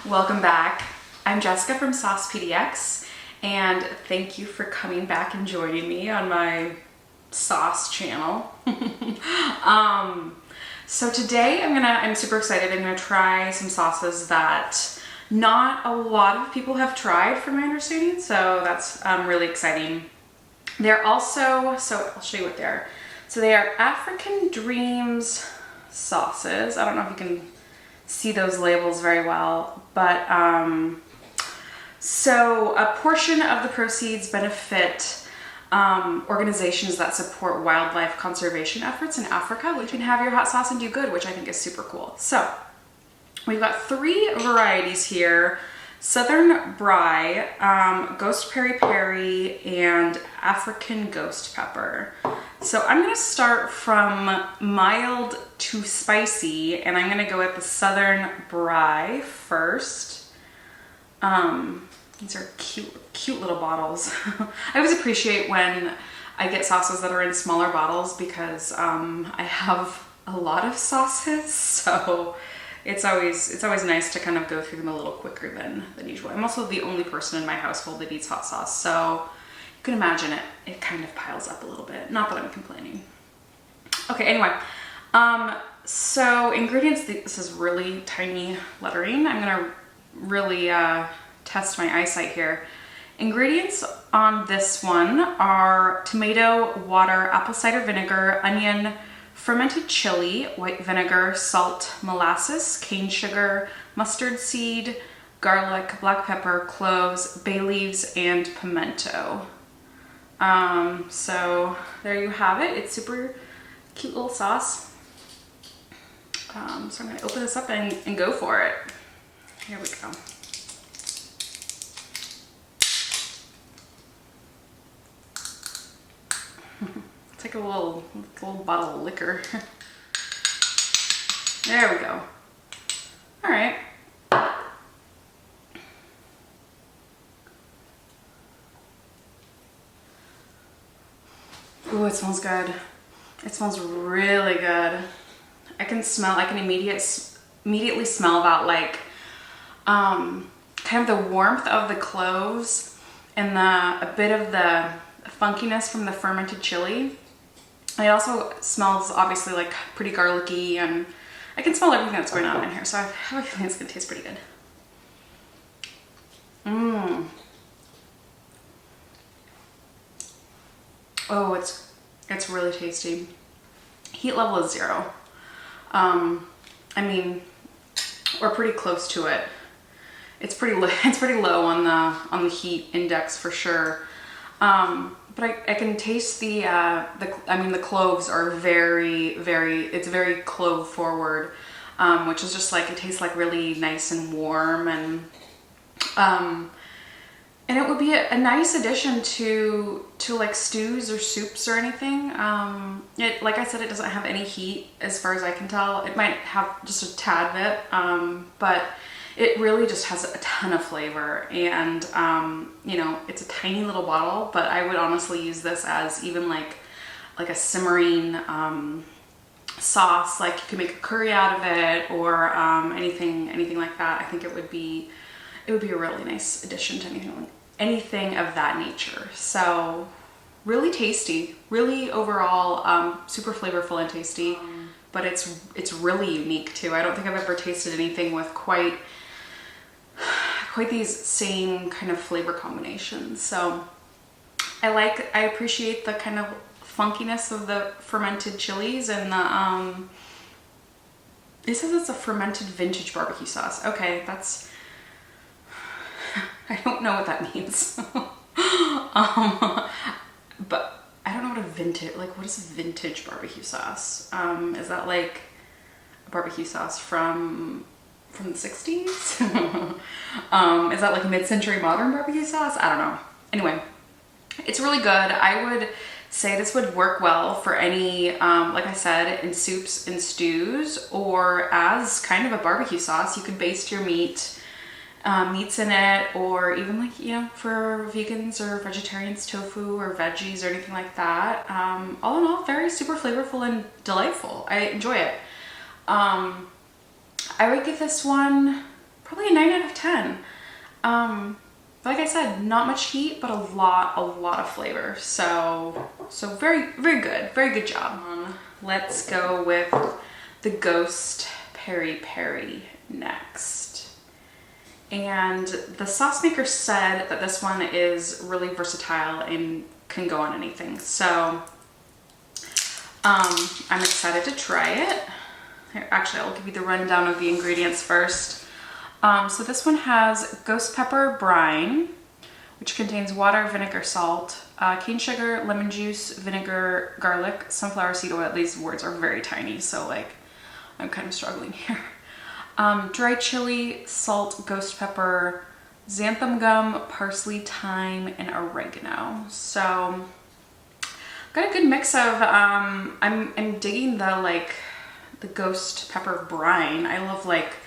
Welcome back. I'm Jessica from Sauce PDX, and thank you for coming back and joining me on my sauce channel. So today I'm super excited. I'm gonna try some sauces that not a lot of people have tried from my understanding, so that's really exciting. They're also, so I'll show you what they are. So they are African Dreams sauces. I don't know if you can see those labels very well, but so a portion of the proceeds benefit organizations that support wildlife conservation efforts in Africa, which can have your hot sauce and do good, which I think is super cool. So we've got 3 varieties here: Southern Brie, Ghost Peri Peri, and African Ghost Pepper. So I'm gonna start from mild to spicy, and I'm gonna go with the Southern Brie first. These are cute little bottles. I always appreciate when I get sauces that are in smaller bottles because I have a lot of sauces, so it's always nice to kind of go through them a little quicker than usual. I'm also the only person in my household that eats hot sauce, so you can imagine it kind of piles up a little bit. Not that I'm complaining. Okay, anyway, so ingredients, this is really tiny lettering. I'm gonna really test my eyesight here. Ingredients on this one are tomato, water, apple cider vinegar, onion, fermented chili, white vinegar, salt, molasses, cane sugar, mustard seed, garlic, black pepper, cloves, bay leaves, and pimento. So there you have it. It's super cute little sauce. So I'm gonna open this up and go for it. Here we go. It's like a little bottle of liquor. There we go. All right. Ooh, it smells good. It smells really good. I can immediately smell that, like kind of the warmth of the cloves and a bit of the funkiness from the fermented chili. It also smells obviously like pretty garlicky, and I can smell everything that's going on in here, so I have a feeling it's gonna taste pretty good. Oh, it's really tasty. Heat level is 0. I mean, or pretty close to it. It's pretty low on the heat index for sure. But I can taste the cloves are it's very clove forward, which is just like, it tastes like really nice and warm, and it would be a nice addition to like stews or soups or anything. Like I said, it doesn't have any heat as far as I can tell. It might have just a tad bit, but it really just has a ton of flavor, and you know, it's a tiny little bottle, but I would honestly use this as even like a simmering sauce. Like you could make a curry out of it, or anything like that. I think it would be a really nice addition to anything of that nature. So really tasty, really overall super flavorful and tasty, but it's really unique too. I don't think I've ever tasted anything with quite these same kind of flavor combinations. So I appreciate the kind of funkiness of the fermented chilies, and it says it's a fermented vintage barbecue sauce. Okay, that's, I don't know what that means. But I don't know what what is a vintage barbecue sauce? Is that like a barbecue sauce from the 60s? Is that like mid-century modern barbecue sauce? I don't know. Anyway, it's really good. I would say this would work well for any, like I said, in soups and stews, or as kind of a barbecue sauce. You could baste your meats in it, or even like, you know, for vegans or vegetarians, tofu or veggies or anything like that. All in all, very super flavorful and delightful. I enjoy it. I would give this one probably a 9 out of 10. Like I said, not much heat, but a lot of flavor. So very, very good job. Let's go with the Ghost Peri Peri next. And the sauce maker said that this one is really versatile and can go on anything. So I'm excited to try it. Here, actually, I'll give you the rundown of the ingredients first. So this one has ghost pepper brine, which contains water, vinegar, salt, cane sugar, lemon juice, vinegar, garlic, sunflower seed oil. These words are very tiny, so like I'm kind of struggling here. Dry chili, salt, ghost pepper, xanthan gum, parsley, thyme, and oregano. So got a good mix of, I'm digging the ghost pepper brine. I love like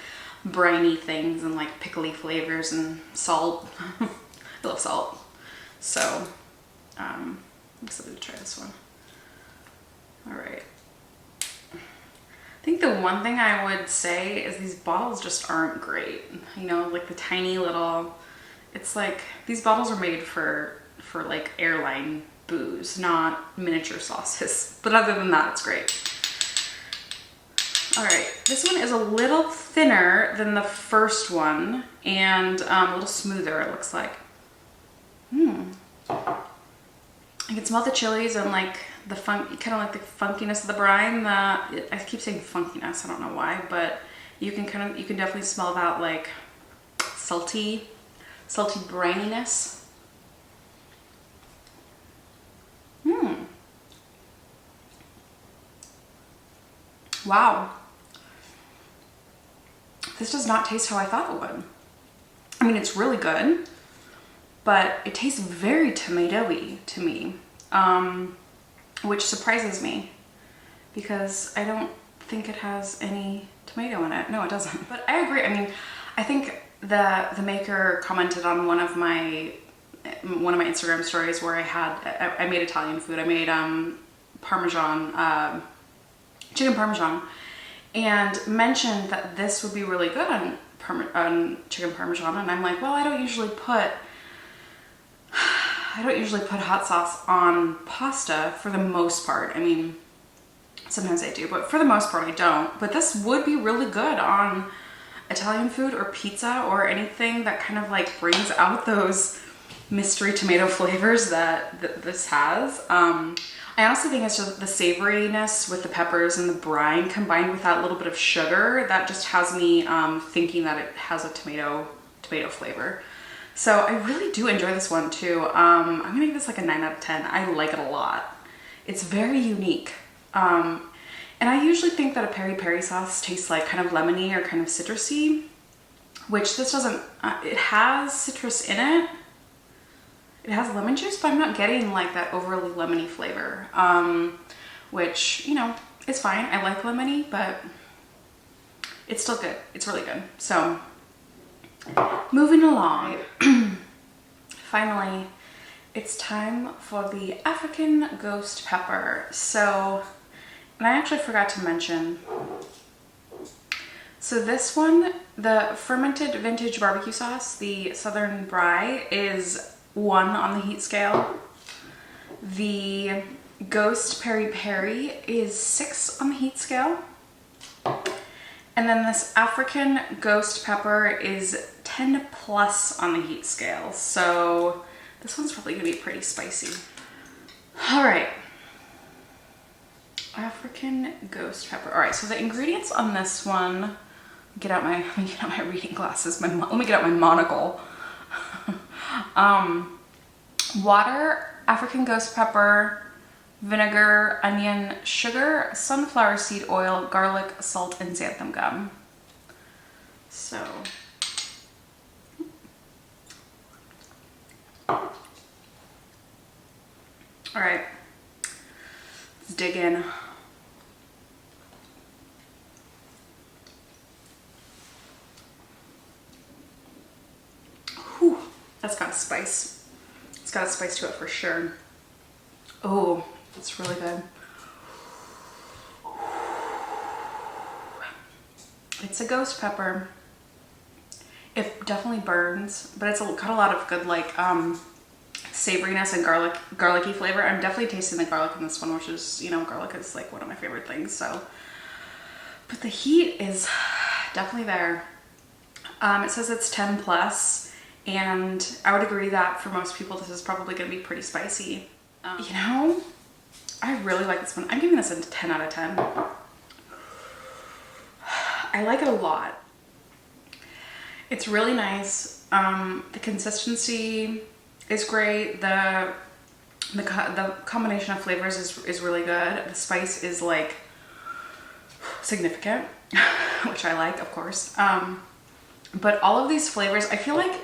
briny things and like pickly flavors and salt. I love salt. So I'm excited to try this one. All right. I think the one thing I would say is these bottles just aren't great. You know, like the tiny little, it's like these bottles are made for like airline booze, not miniature sauces. But other than that, it's great. All right, this one is a little thinner than the first one and a little smoother, it looks like. I can smell the chilies and like the kind of like the funkiness of the brine. I keep saying funkiness, I don't know why, but you can definitely smell that like salty brininess. Wow. This does not taste how I thought it would. I mean, it's really good, but it tastes very tomatoey to me, which surprises me because I don't think it has any tomato in it. No, it doesn't. But I agree. I mean, I think the maker commented on one of my Instagram stories where I made Italian food. I made Parmesan, chicken Parmesan, and mentioned that this would be really good on chicken Parmesan. And I'm like, well, I don't usually put hot sauce on pasta for the most part. I mean, sometimes I do, but for the most part I don't. But this would be really good on Italian food or pizza or anything that kind of like brings out those mystery tomato flavors that this has. I also think it's just the savoriness with the peppers and the brine combined with that little bit of sugar that just has me thinking that it has a tomato flavor. So I really do enjoy this one too. I'm gonna give this like a 9 out of 10. I like it a lot. It's very unique. And I usually think that a peri peri sauce tastes like kind of lemony or kind of citrusy, which this doesn't. It has citrus in it. It has lemon juice, but I'm not getting like that overly lemony flavor, which, you know, is fine. I like lemony, but it's still good. It's really good. So moving along, finally, it's time for the African ghost pepper. So, and I actually forgot to mention, so this one, the fermented vintage barbecue sauce, the Southern Brie, is 1 on the heat scale. The Ghost Peri Peri is 6 on the heat scale. And then this African ghost pepper is 10 plus on the heat scale. So this one's probably gonna be pretty spicy. All right. African ghost pepper. All right, so the ingredients on this one, let me get out my reading glasses. Let me get out my monocle. Water, African ghost pepper, vinegar, onion, sugar, sunflower seed oil, garlic, salt, and xanthan gum. So, all right, let's dig in. Whew, that's got a spice. It's got a spice to it for sure. Oh, it's really good. It's a ghost pepper. It definitely burns, but it's got a lot of good like savoriness and garlicky flavor. I'm definitely tasting the garlic in this one, which is, you know, garlic is like one of my favorite things. So, but the heat is definitely there. It says it's 10 plus, and I would agree that for most people this is probably going to be pretty spicy. You know, I really like this one. I'm giving this a 10 out of 10. I like it a lot. It's really nice. The consistency is great. The combination of flavors is really good. The spice is like significant, which I like, of course. But all of these flavors, I feel like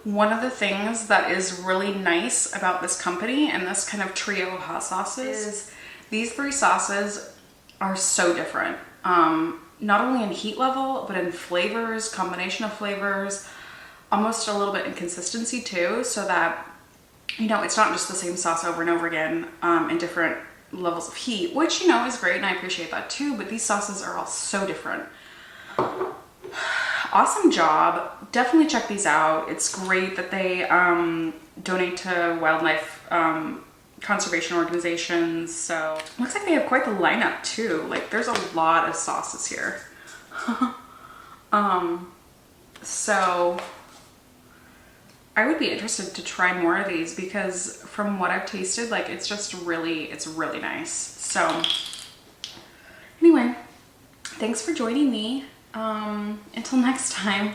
one of the things that is really nice about this company and this kind of trio of hot sauces is these 3 sauces are so different. Not only in heat level, but in flavors, combination of flavors, almost a little bit in consistency too, so that, you know, it's not just the same sauce over and over again in different levels of heat, which, you know, is great and I appreciate that too, but these sauces are all so different. Awesome job. Definitely check these out. It's great that they donate to wildlife conservation organizations. So looks like they have quite the lineup too. Like there's a lot of sauces here. So I would be interested to try more of these because from what I've tasted, like it's really nice. So anyway, thanks for joining me. Until next time.